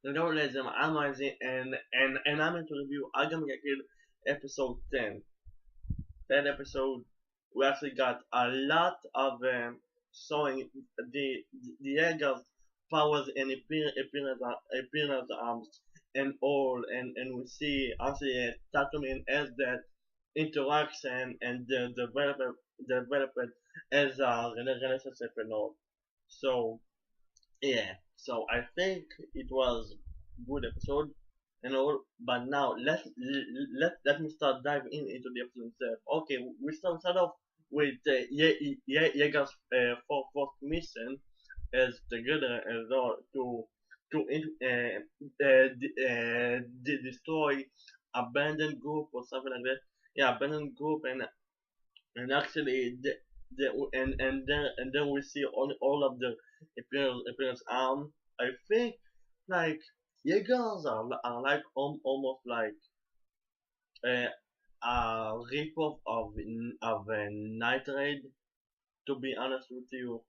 Ladies I'm Isaac, and I'm into review Akame ga Kill episode 10. That episode, we actually got a lot of showing the Eagle's powers and appearance arms and all, and we see actually Tatumi and Esdeath interaction and the development as a relationship and all. So yeah, so I think it was good episode and all. But now let me start diving into the episode itself. Okay, we start off with Yeager's fourth mission as together as well to destroy abandoned group or something like that. Yeah, abandoned group and actually and then we see all of the appearance I think like Jaegers are like almost like uh, a ripoff of a night raid, to be honest with you.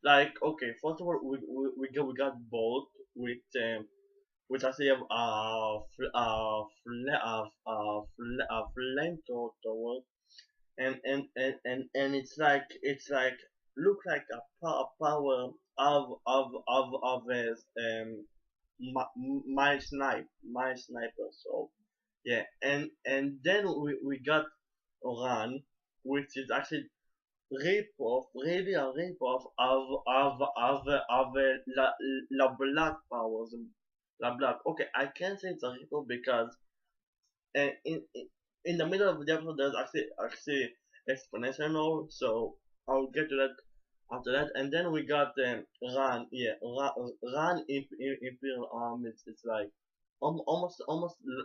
Like, okay, first of all we got both with actually have a flamethrower and it's like look like a power of his my sniper. So yeah, and then we got Ran, which is actually really a rip off of la black powers. La black. Okay, I can't say it's a rip off because in the middle of the episode there's actually exponential, so I'll get to that after that. And then we got Ran, yeah, Ran Imperial Arms. It's like almost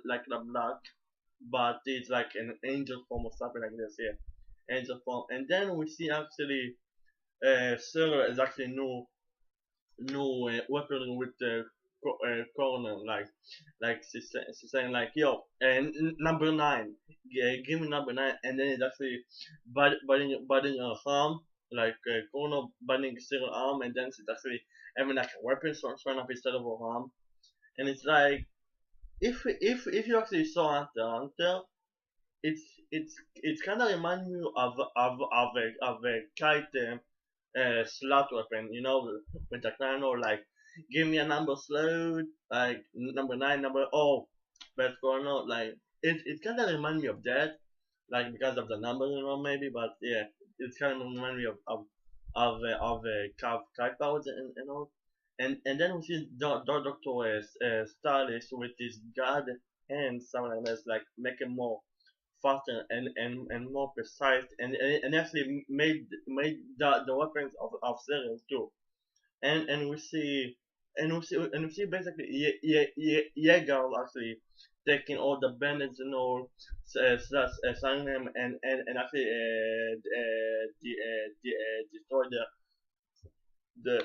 like the black, but it's like an angel form or something like this, yeah, angel form. And then we see actually Sarah is actually no weapon with the corner, like she's saying like, yo, and number nine, yeah, give me number nine. And then it's actually budding her arm, like corner budding still arm. And then she's actually having like a weapon showing up instead of her arm. And it's like, if you actually saw Hunter, it's kind of remind me of a kite slot weapon, with the kind of like, give me a number slowed, like number nine, number what's going on? Like it kind of remind me of that, like because of the number, maybe. But yeah, it's kind of remind me of kite powers and all. And then we see Doctor Stylish with his god hands, something like that, like making more faster and more precise, and actually made the weapons of Syrians too. And we see basically Jaeger actually taking all the bandits and all, assigning them and actually destroy the the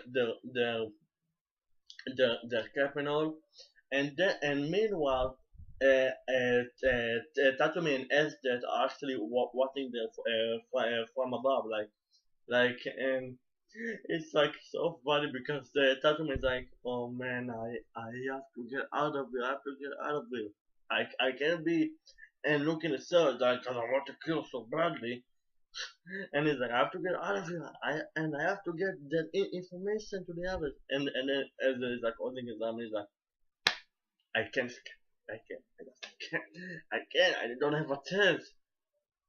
the the capital. And meanwhile, Tatumi and Esdeath are actually watching from above, and it's like so funny because the Tatumi is like, oh man, I have to get out of here, I have to get out of here. I can't be and look in the search because I want to kill so badly. And he's like, I have to get out of here. I have to get that information to the others. And then as he's like holding his arm, he's like, I can't, I just can't, I can't, I don't have a chance.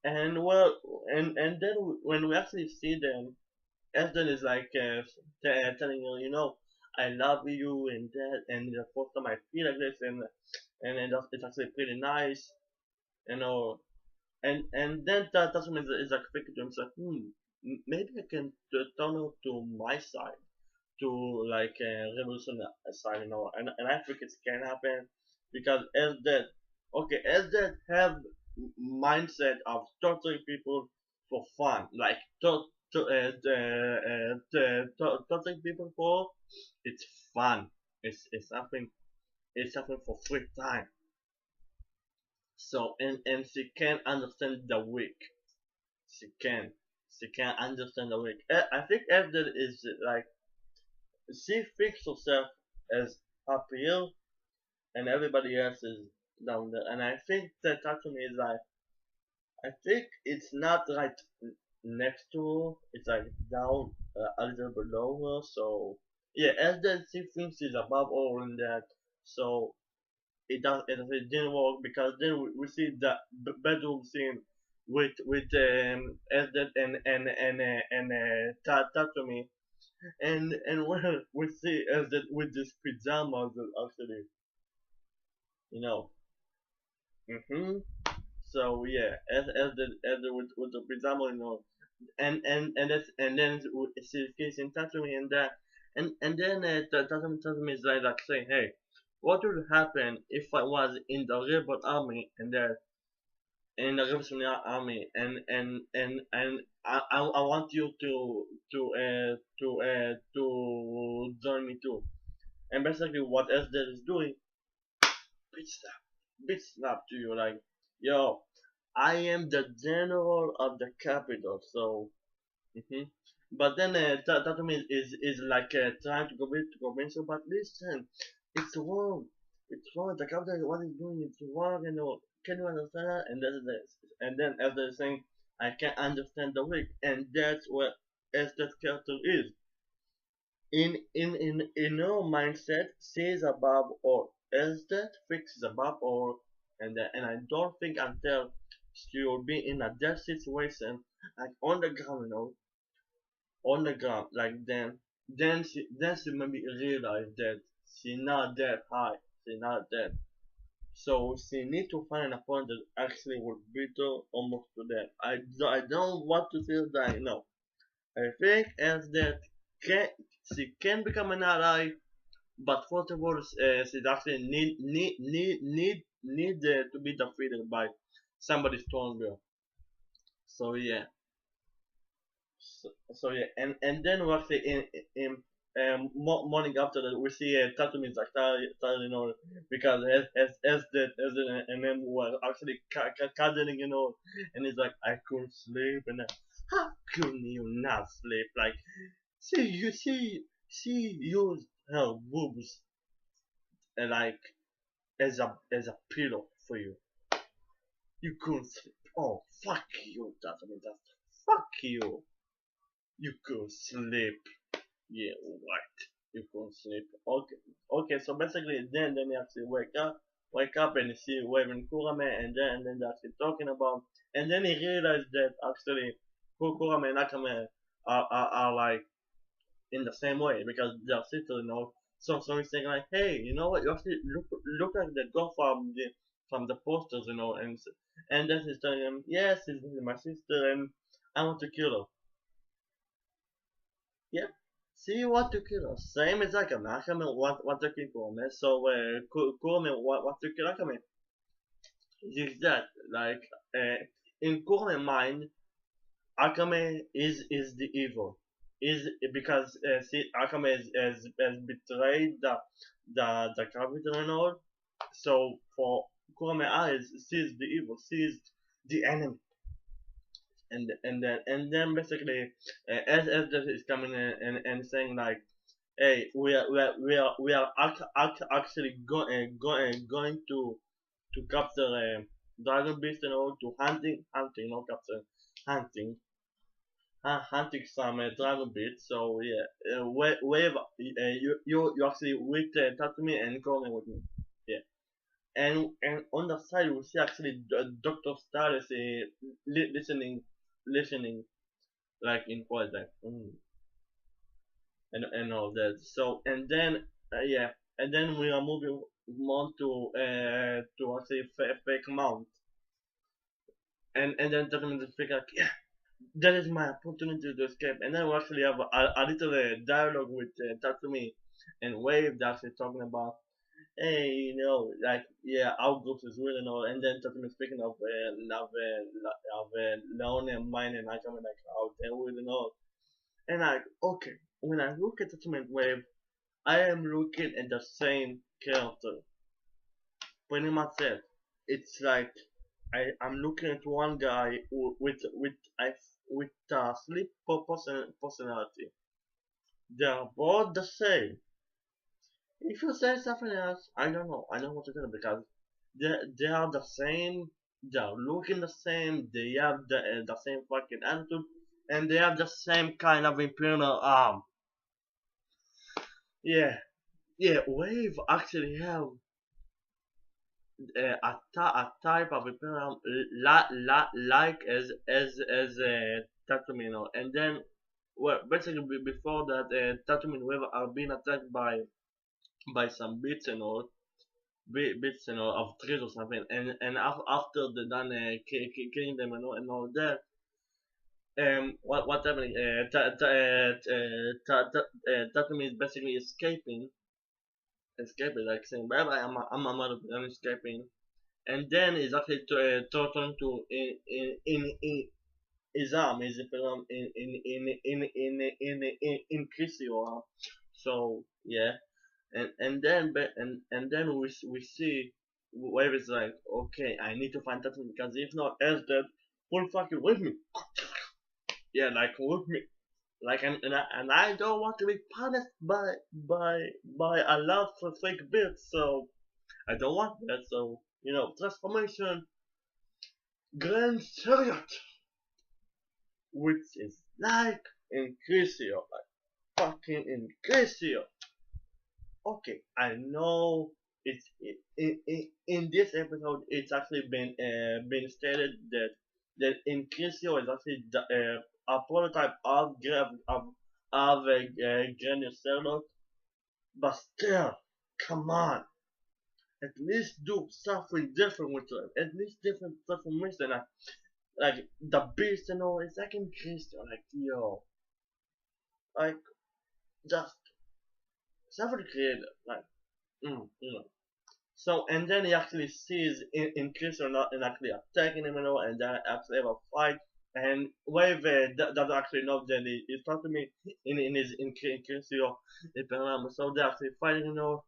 And well, and then when we actually see them, Ashton is like telling her, I love you and that, and the first time I feel like this, and it's actually pretty nice, you know. And then Tasman is like thinking to himself, maybe I can turn her to my side, to like revolution side, and I think it can happen because as that have mindset of torturing people for fun, like torturing people for it's fun. It's something for free time. So and she can understand the weak. She can she can understand the weak. I think Evden is like she thinks herself as up here, and everybody else is down there. And I think that Akame is like, I think it's not right next to her, it's like down a little below her. So yeah, as the she thinks is above all in that. So it didn't work because then we see the bedroom scene with Esdeath and Tatumi, and when we see Esdeath with these pajamas actually, you know. Mhm. So yeah, as the with the pajama, you know, and then she's kissing Tatumi and that, and then Tatumi is like saying, hey, what would happen if I was in the rebel army and that in the revolutionary army and I want you to join me too. And basically what Esdeath is doing, bitch slap to you like, yo, I am the general of the capital, so. hmm But then Tatumi is like trying to convince you, but listen, it's wrong. It's wrong. The capital, what it's doing, it's wrong, you know. Can you understand that? And that's this. And then after saying, I can't understand the weak, and that's what Esdeath character is. In her mindset, she is above all. Esdeath thinks is above all, and I don't think until she will be in a death situation, like on the ground, you know, on the ground like then she maybe realize that she not that high, she not that, so she need to find an opponent that actually will beat her almost to that. I don't want to feel that, you know. I think as that can she can become an ally, but first of all she actually need to be defeated by somebody stronger. So yeah. So yeah, and then we actually morning after that we see Tatum is like you know, because as and then was actually cuddling, you know, and he's like, I couldn't sleep, and then, how couldn't you not sleep? Like, she used her boobs like as a pillow for you. You couldn't sleep. Oh fuck you, Tatum, fuck you. You could sleep. Yeah, right. You could sleep. Okay. Okay, so basically then you actually wake up and you see waving Kurame and then they're actually talking about, and then he realized that actually Kurame and Akame are like in the same way because they're sisters, you know. So he's saying like, hey, you know what, you actually look like the girl from the posters, you know, and then he's telling him, yes, this is my sister and I want to kill her. Yeah. See what to kill. Same as Akame. Akame what to kill Kurame. So Kurame what to kill Akame. Is that like in Kurame mind, Akame is the evil. Is because see Akame has betrayed the capital and all. So for Kurame eyes, sees the evil, sees the enemy. And then basically as that is coming in and saying like, hey, we are actually going to capture dragon beast and all, to hunting, not capture, hunting, hunting some dragon beast. So yeah, wave you actually with Tatsumi and calling with me. Yeah, and on the side we see actually Doctor Star is listening like in quiet like. And all that. So and then yeah, and then we are moving on to actually fake mount, and then Tatooine is figure like, yeah, that is my opportunity to escape. And then we actually have a little dialogue with Tatsumi and Wave that actually talking about, hey, you know, like, yeah, our group is real and all. And then Tatsumi speaking of Leone and mine, and I come like, oh, they're real and all. And like, okay, when I look at Tatsumi and Wave, I am looking at the same character. Pretty much it. It's like I'm looking at one guy with sleep personality. They are both the same. if you say something else, I don't know. I don't know what to tell because they are the same. They're looking the same. They have the same fucking attitude, and they have the same kind of imperial arm. Yeah, yeah. Wave actually have a type of imperial arm like as Tatooine, you know. And then, well, basically before that, Tatooine Wave are being attacked by some bits and all bits you know of trees or something and after they done killing them and all that what happening Tatooine is basically escaping like saying bye bye I'm out of I'm escaping and then he's actually turned to in his arm is in Crisio so yeah and then we see where it's like okay I need to find that because if not Esdeath will fucking with me yeah like with me like and I don't want to be punished by a lot for fake bits so I don't want that so you know transformation Grand CHARIOT which is like Increasio like fucking Increasio okay, I know it's in this episode. It's actually been stated that Incrisio is actually a prototype of Granny Serlot, but still, come on, at least do something different with them. At least different transformation, like the beast and all. It's like Incrisio, like yo, like just something creative, like you know. So and then he actually sees in Christian and actually attacking him, you know, and then actually have a fight. And Wave doesn't actually know that he's talking to me in his in Christian Imperial. So they're actually fighting, you know.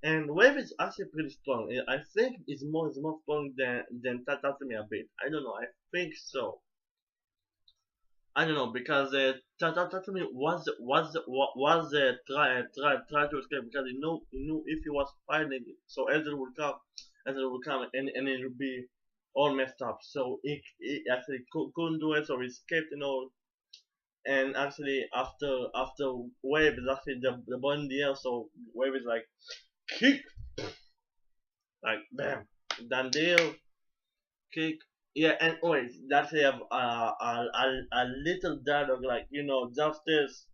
And Wave is actually pretty strong. I think is more strong than Tatsumi a bit. I don't know. I think so. I don't know because Tatsumi was try to escape because he knew if he was fighting so Ezra would come and it would be all messed up so he actually couldn't do it so he escaped and all and actually after Wave is actually the ball in the air so Wave is like kick like bam done deal kick. Yeah, and wait, that's have a little dialogue like you know justice.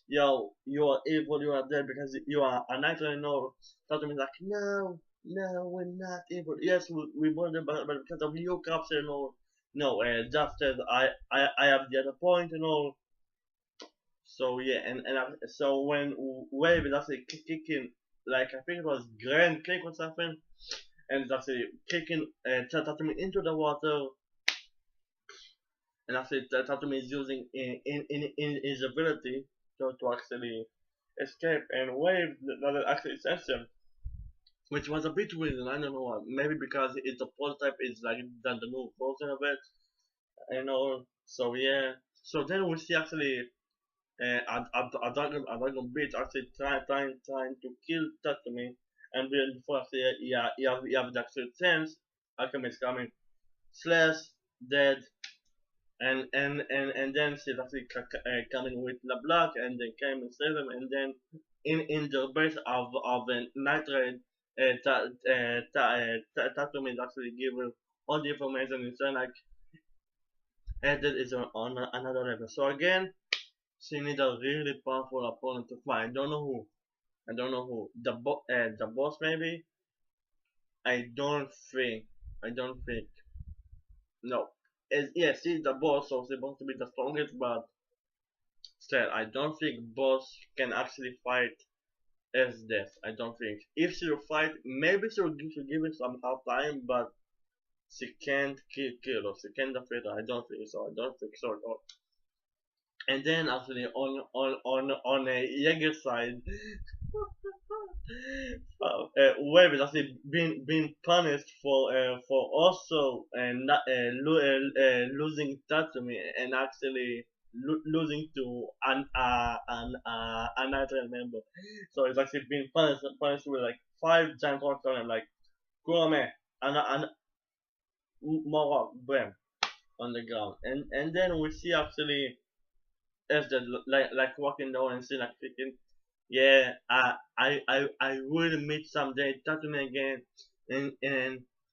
Yo, you are evil. You are dead because you are a knight. And no, Tatum is like no, we're not evil. Yes, we murdered, but because of you, cops and all. No, justice. I have the other point and all. So yeah, so when Wave is actually kicking, like I think it was Grand Click or something, and it's actually kicking Tatumi into the water and actually Tatumi is using in his ability to actually escape and Wave that actually sense him, which was a bit weird. And I don't know why. Maybe because it's a prototype, it's like the new version of it, you know. So yeah. So then we see actually a dragon beach actually trying to kill Tatumi, and then before actually yeah you have the actual chance. Akame is coming, slash dead and then she's actually coming with LeBlanc and then came and saved him and then in the base of nitrate Tatumi is actually giving all the information and saying like Edith is on another level so again she needs a really powerful opponent to fight I don't know who the boss maybe I don't think no yes she's the boss so she's supposed to be the strongest but still, I don't think boss can actually fight Esdeath. I don't think. If she'll fight, maybe she'll give it some hard time, but she can't kill her. She can't defeat her. I don't think so. I don't think so at all. And then actually on a Jaeger side, Wave is actually being punished for also not losing Tatsumi and actually losing to another member. So it's actually being punished with like 5 giant crocodile and like Kurame and Mora Bram on the ground. And then we see actually Esdeath like walking down and saying like thinking, yeah, I will meet someday, talk to me again,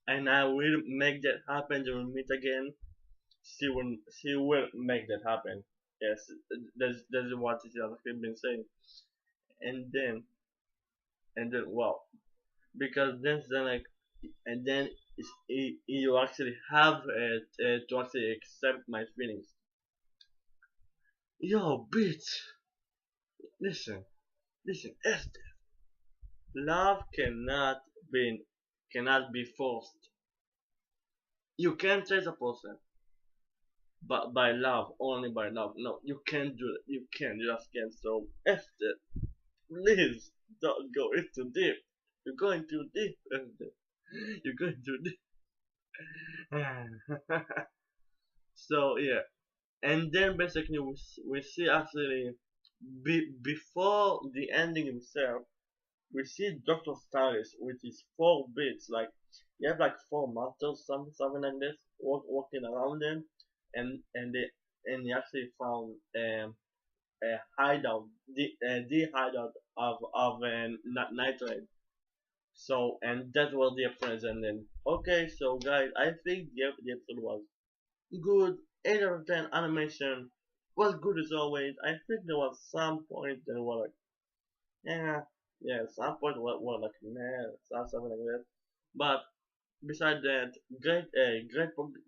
and I will make that happen. They will meet again. She will make that happen. Yes, that's what she has actually been saying. And then wow, because then like and then you actually have to actually accept my feelings. Yo, bitch, listen, Esther. Love cannot be forced. You can't change a person, but by love, only by love. No, you can't do it. You can't. You just can't. So, Esther, please don't go in too deep. You're going too deep, Esther. You're going too deep. So yeah, and then basically we see actually before the ending himself, we see Dr. Staris with his 4 bits, like you have like 4 masters, something like this, walking around them, and he actually found a hideout, the hideout of Nitrate. So and that was the episode, and then okay, so guys, I think the episode was good. 8 out of 10 animation was good as always. I think there was some point that were like, yeah, yeah, some point were like, nah, something like that. But besides that, great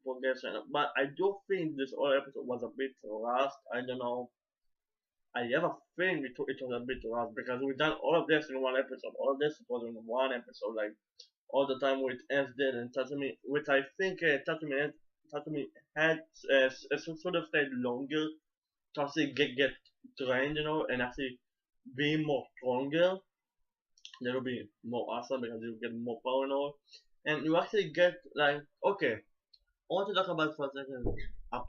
progression. But I do think this whole episode was a bit rushed. I don't know. I have a feeling it was a bit rushed because we done all of this in one episode. All of this was in one episode, like all the time with Esdeath and Tatsumi, which I think Tatsumi had sort of stayed longer to actually get trained, and actually be more stronger. That will be more awesome because you get more power and all. And you actually get like, okay, I want to talk about for a second a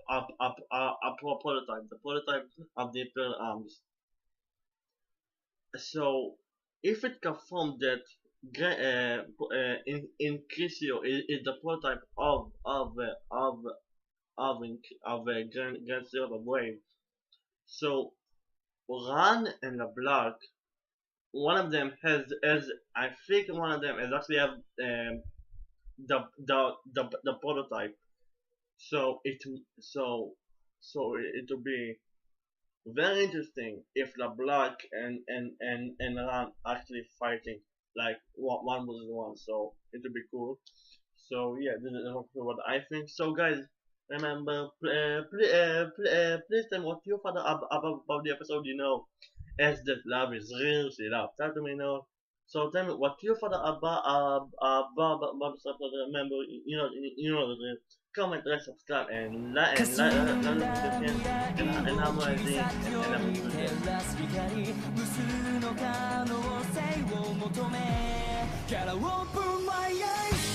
prototype, the prototype of the Imperial Arms. So if it confirmed that Incrisio is the prototype of Grand Silver Wave, so Ran and LeBlanc, one of them has I think one of them has actually have the prototype. So it will be very interesting if LeBlanc and Ran actually fighting like one versus one. So it will be cool. So yeah, this is what I think. So guys, remember, please tell me what you thought about the episode. Esdeath Love is real. She love. Tell me now. So tell me what you thought about this episode. Remember, the drill. Comment, like, subscribe, and like, and I'm ready, and I'm good.